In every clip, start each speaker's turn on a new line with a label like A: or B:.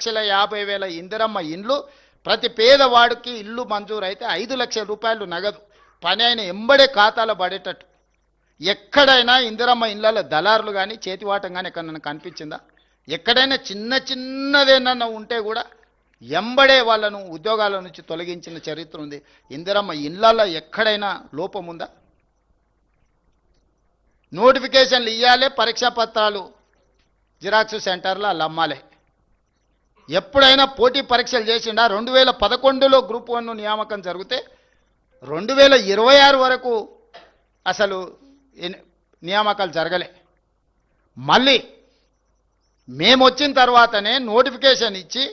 A: 5,50,000 ఇందిరమ్మ ఇండ్లు, ప్రతి పేదవాడికి ఇల్లు మంజూరు అయితే 5 లక్షల రూపాయలు నగదు పని అయిన ఎంబడే ఖాతాలో పడేటట్టు. ఎక్కడైనా ఇందిరమ్మ ఇళ్లలో దళారులు కానీ చేతివాటం కానీ ఎక్కడైనా కనిపించిందా? ఎక్కడైనా చిన్నదేనన్నా ఉంటే కూడా ఎంబడే వాళ్ళను ఉద్యోగాల నుంచి తొలగించిన చరిత్ర ఉంది. ఇందిరమ్మ ఇళ్లలో ఎక్కడైనా లోపం ఉందా? నోటిఫికేషన్లు ఇవ్వాలి, పరీక్షా పత్రాలు జిరాక్స్ సెంటర్లో వాళ్ళు అమ్మాలి. ఎప్పుడైనా పోటీ పరీక్షలు చేసిండా? 2011లో గ్రూప్ 1 నియామకం జరిగితే 2026 వరకు అసలు నియామకాలు జరగలే. మళ్ళీ మేము వచ్చిన తర్వాతనే నోటిఫికేషన్ ఇచ్చి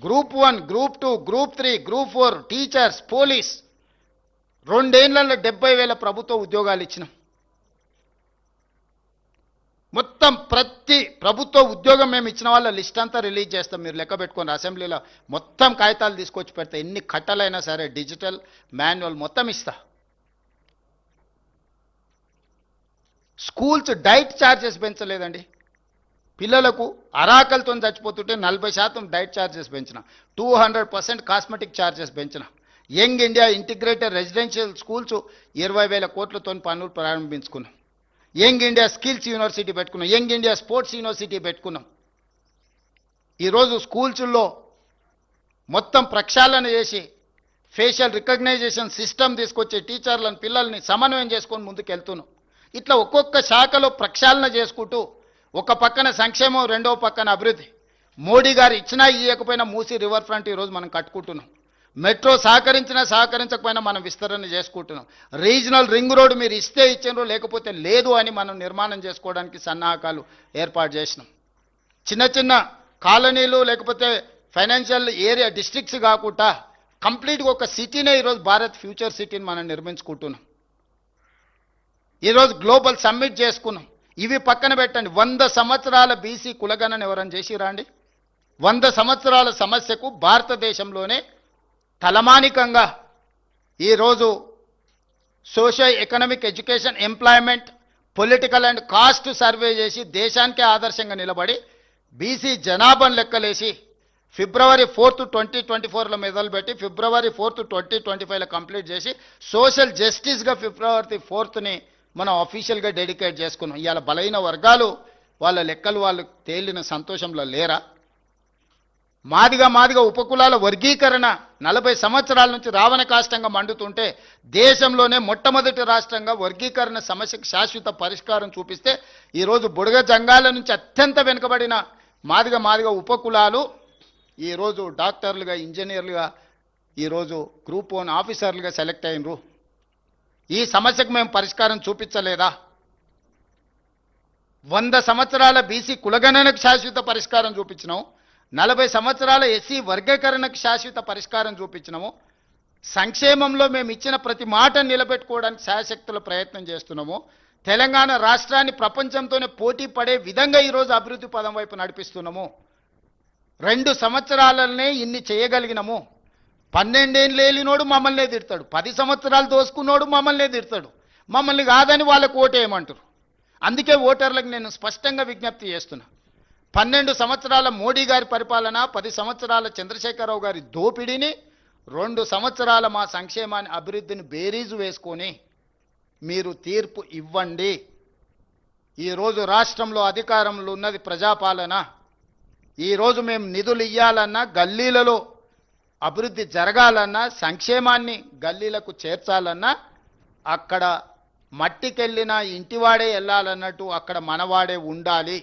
A: group 1, group 2, group 3, group 4, teachers, police 2 ఏళ్లలో 70,000 ప్రభుత్వ ఉద్యోగాలు ఇచ్చినాం. మొత్తం ప్రతి ప్రభుత్వ ఉద్యోగం మేము ఇచ్చిన వాళ్ళ లిస్ట్ అంతా రిలీజ్ చేస్తాం. మీరు లెక్క పెట్టుకొని అసెంబ్లీలో మొత్తం కాగితాలు తీసుకొచ్చి పెడతా. ఎన్ని కట్టలైనా సరే డిజిటల్ మాన్యువల్ మొత్తం ఇస్తా. స్కూల్స్ డైట్ ఛార్జెస్ పెంచలేదండి. పిల్లలకు అరాకలతో చచ్చిపోతుంటే 40% డైట్ ఛార్జెస్ పెంచిన, 200% కాస్మెటిక్ ఛార్జెస్ పెంచిన. Young India integrated residential schools 20,000 కోట్లతో పనులు ప్రారంభించుకున్నాం. యంగ్ ఇండియా స్కిల్స్ యూనివర్సిటీ పెట్టుకున్నాం. యంగ్ ఇండియా స్పోర్ట్స్ యూనివర్సిటీ పెట్టుకున్నాం. ఈరోజు స్కూల్స్లో మొత్తం ప్రక్షాళన చేసి ఫేషియల్ రికగ్నైజేషన్ సిస్టమ్ తీసుకొచ్చి టీచర్లను పిల్లల్ని సమన్వయం చేసుకొని ముందుకెళ్తున్నాం. ఇట్లా ఒక్కొక్క శాఖలో ప్రక్షాళన చేసుకుంటూ ఒక పక్కన సంక్షేమం, రెండవ పక్కన అభివృద్ధి. మోడీ గారు ఇచ్చినా ఇవ్వకపోయినా మూసి రివర్ ఫ్రంట్ ఈరోజు మనం కట్టుకుంటున్నాం. మెట్రో సహకరించినా సహకరించకపోయినా మనం విస్తరణ చేసుకుంటున్నాం. రీజనల్ రింగ్ రోడ్ మీరు ఇస్తే ఇచ్చిండ్రు, లేకపోతే లేదు అని మనం నిర్మాణం చేసుకోవడానికి సన్నాహకాలు ఏర్పాటు చేసినాం. చిన్న చిన్న కాలనీలు లేకపోతే ఫైనాన్షియల్ ఏరియా డిస్ట్రిక్ట్స్ కాకుండా కంప్లీట్గా ఒక సిటీనే ఈరోజు భారత్ ఫ్యూచర్ సిటీని మనం నిర్మించుకుంటున్నాం. ఈరోజు గ్లోబల్ సమ్మిట్ చేసుకున్నాం. ఇవి పక్కన పెట్టండి. 100 సంవత్సరాల బీసీ కులగణన ఎవరైనా చేసిరా అండి? 100 సంవత్సరాల సమస్యకు భారతదేశంలోనే తలమానికంగా ఈరోజు socio economic, education, employment, political and caste survey చేసి దేశానికే ఆదర్శంగా నిలబడి బీసీ జనాభాను లెక్కలేసి ఫిబ్రవరి 4, 2024లో మొదలుపెట్టి ఫిబ్రవరి 4, 2025లో కంప్లీట్ చేసి సోషల్ జస్టిస్గా ఫిబ్రవరి 4ని మనం అఫీషియల్గా డెడికేట్ చేసుకున్నాం. ఇవాళ బలైన వర్గాలు వాళ్ళ లెక్కలు వాళ్ళు తేలిన సంతోషంలో లేరా? మాదిగా ఉపకులాల వర్గీకరణ 40 సంవత్సరాల నుంచి రావణ కాష్టంగా మండుతుంటే దేశంలోనే మొట్టమొదటి రాష్ట్రంగా వర్గీకరణ సమస్యకు శాశ్వత పరిష్కారం చూపిస్తే ఈరోజు బుడగ జంగాల నుంచి అత్యంత వెనుకబడిన మాదిగా ఉపకులాలు ఈరోజు డాక్టర్లుగా, ఇంజనీర్లుగా, ఈరోజు గ్రూప్ 1 ఆఫీసర్లుగా సెలెక్ట్ అయినరు. ఈ సమస్యకు మేము పరిష్కారం చూపించలేదా? 100 సంవత్సరాల బీసీ కులగణనకు శాశ్వత పరిష్కారం చూపించినాము. 40 సంవత్సరాల ఎస్సీ వర్గీకరణకు శాశ్వత పరిష్కారం చూపించినాము. సంక్షేమంలో మేము ఇచ్చిన ప్రతి మాట నిలబెట్టుకోవడానికి శాయశక్తుల ప్రయత్నం చేస్తున్నాము. తెలంగాణ రాష్ట్రాన్ని ప్రపంచంతోనే పోటీ పడే విధంగా ఈరోజు అభివృద్ధి పదం వైపు నడిపిస్తున్నాము. 2 సంవత్సరాలనే ఇన్ని చేయగలిగినాము. 12 ఏళ్ళు ఏలినోడు మమ్మల్నే తిడతాడు, 10 సంవత్సరాలు దోసుకున్నోడు మమ్మల్నే తిడతాడు. మమ్మల్ని కాదని వాళ్ళకు ఓటేయమంటారు. అందుకే ఓటర్లకు నేను స్పష్టంగా విజ్ఞప్తి చేస్తున్నా. 12 సంవత్సరాల మోడీ గారి పరిపాలన, 10 సంవత్సరాల చంద్రశేఖరరావు గారి దోపిడీని, 2 సంవత్సరాల మా సంక్షేమాన్ని, అభివృద్ధిని బేరీజు వేసుకొని మీరు తీర్పు ఇవ్వండి. ఈరోజు రాష్ట్రంలో అధికారంలో ఉన్నది ప్రజాపాలన. ఈరోజు మేము నిధులు ఇవ్వాలన్నా, గల్లీలలో అభివృద్ధి జరగాలన్నా, సంక్షేమాన్ని గల్లీలకు చేర్చాలన్నా అక్కడ మట్టికెళ్ళినా ఇంటివాడే వెళ్ళాలన్నట్టు అక్కడ మనవాడే ఉండాలి.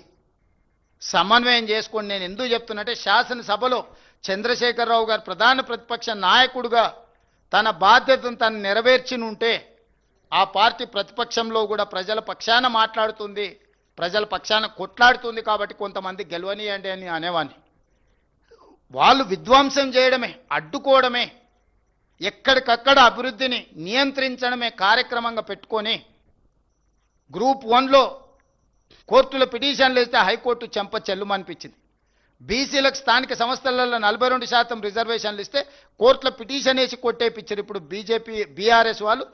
A: సమన్వయం చేసుకొని నేను ఎందుకు చెప్తున్నట్టే, శాసనసభలో చంద్రశేఖరరావు గారు ప్రధాన ప్రతిపక్ష నాయకుడిగా తన బాధ్యతను తను నెరవేర్చినుంటే ఆ పార్టీ ప్రతిపక్షంలో కూడా ప్రజల పక్షాన మాట్లాడుతుంది, ప్రజల పక్షాన కొట్లాడుతుంది కాబట్టి కొంతమంది గెలవనియండి అని అనేవాన్ని. వాళ్ళు విధ్వంసం చేయడమే, అడ్డుకోవడమే, ఎక్కడికక్కడ అభివృద్ధిని నియంత్రించడమే కార్యక్రమంగా పెట్టుకొని గ్రూప్ 1లో కోర్టులో పిటిషన్లు వేస్తే హైకోర్టు చెంప చెల్లుమనిపించింది. బీసీలకు స్థానిక సంస్థలలో 42% రిజర్వేషన్లు ఇస్తే కోర్టులో పిటిషన్ వేసి కొట్టేపించారు. ఇప్పుడు బీఆర్ఎస్ వాళ్ళు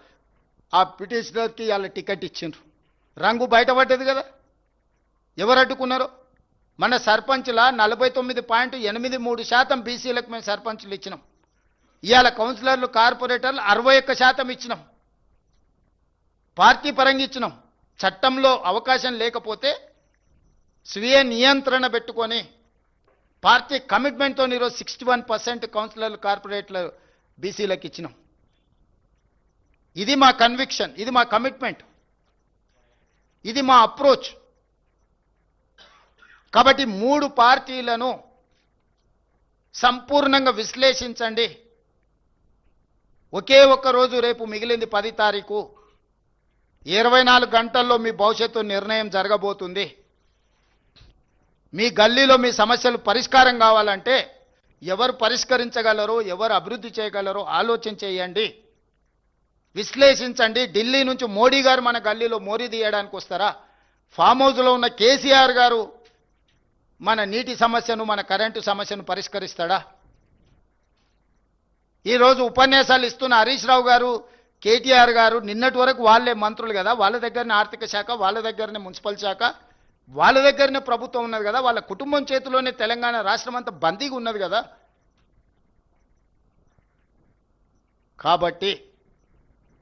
A: ఆ పిటిషనర్కి వాళ్ళ టికెట్ ఇచ్చిండ్రు. రంగు బయటపడ్డది కదా, ఎవరు అడ్డుకున్నారో. మన సర్పంచ్ల 49.83% బీసీలకు మేము సర్పంచ్లు ఇచ్చినాం. ఇవాళ కౌన్సిలర్లు కార్పొరేటర్లు 61% ఇచ్చినాం. పార్టీ పరంగా ఇచ్చినాం. చట్టంలో అవకాశం లేకపోతే స్వీయ నియంత్రణ పెట్టుకొని పార్టీ కమిట్మెంట్తో ఈరోజు 61% కౌన్సిలర్లు కార్పొరేటర్లు బీసీలకు ఇచ్చినాం. ఇది మా కన్విక్షన్, ఇది మా కమిట్మెంట్, ఇది మా అప్రోచ్. కాబట్టి 3 పార్టీలను సంపూర్ణంగా విశ్లేషించండి. ఒకే ఒక్క రోజు, రేపు మిగిలింది 10 తారీఖు. 24 గంటల్లో మీ భవిష్యత్తు నిర్ణయం జరగబోతుంది. మీ గల్లీలో మీ సమస్యలు పరిష్కారం కావాలంటే ఎవరు పరిష్కరించగలరో, ఎవరు అభివృద్ధి చేయగలరో ఆలోచన చేయండి, విశ్లేషించండి. ఢిల్లీ నుంచి మోడీ గారు మన గల్లీలో మోరీ తీయడానికి వస్తారా? ఫామ్ హౌస్లో ఉన్న కేసీఆర్ గారు మన నీటి సమస్యను, మన కరెంటు సమస్యను పరిష్కరిస్తాడా? ఈరోజు ఉపన్యాసాలు ఇస్తున్న హరీష్ రావు గారు, కేటీఆర్ గారు నిన్నటి వరకు వాళ్ళే మంత్రులు కదా, వాళ్ళ దగ్గరనే ఆర్థిక శాఖ, వాళ్ళ దగ్గరనే మున్సిపల్ శాఖ, వాళ్ళ దగ్గరనే ప్రభుత్వం ఉన్నది కదా, వాళ్ళ కుటుంబం చేతిలోనే తెలంగాణ రాష్ట్రం అంతా బందీగా ఉన్నది కదా. కాబట్టి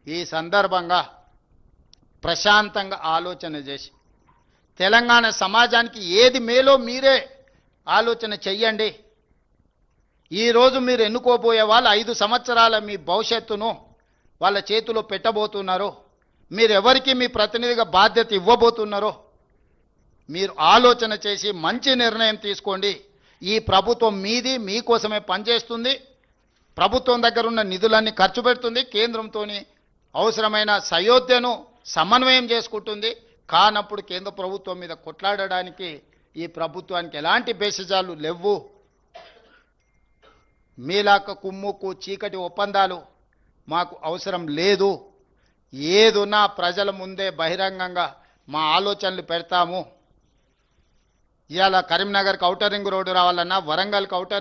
A: ఈ సందర్భంగా ప్రశాంతంగా ఆలోచన చేసి తెలంగాణ సమాజానికి ఏది మేలో మీరే ఆలోచన చెయ్యండి. ఈరోజు మీరు ఎన్నుకోబోయే వాళ్ళు 5 సంవత్సరాల మీ భవిష్యత్తును వాళ్ళ చేతిలో పెట్టబోతున్నారు. మీరు ఎవరికి మీ ప్రతినిధిగా బాధ్యత ఇవ్వబోతున్నారో మీరు ఆలోచన చేసి మంచి నిర్ణయం తీసుకోండి. ఈ ప్రభుత్వం మీది, మీకోసమే పనిచేస్తుంది. ప్రభుత్వం దగ్గర ఉన్న నిధులన్నీ ఖర్చు పెడుతుంది. కేంద్రంతో అవసరమైన సయోధ్యను సమన్వయం చేసుకుంటుంది. కానప్పుడు కేంద్ర ప్రభుత్వం మీద కొట్లాడడానికి ఈ ప్రభుత్వానికి ఎలాంటి బేసిజాలు లేవు. మీలాక కుమ్ముకు చీకటి ఒప్పందాలు మాకు అవసరం లేదు. ఏదున్నా ప్రజల ముందే బహిరంగంగా మా ఆలోచనలు పెడతాము. ఇవాళ కరీంనగర్కి ఔటర్ రింగ్ రోడ్డు రావాలన్నా, వరంగల్కి ఔటర్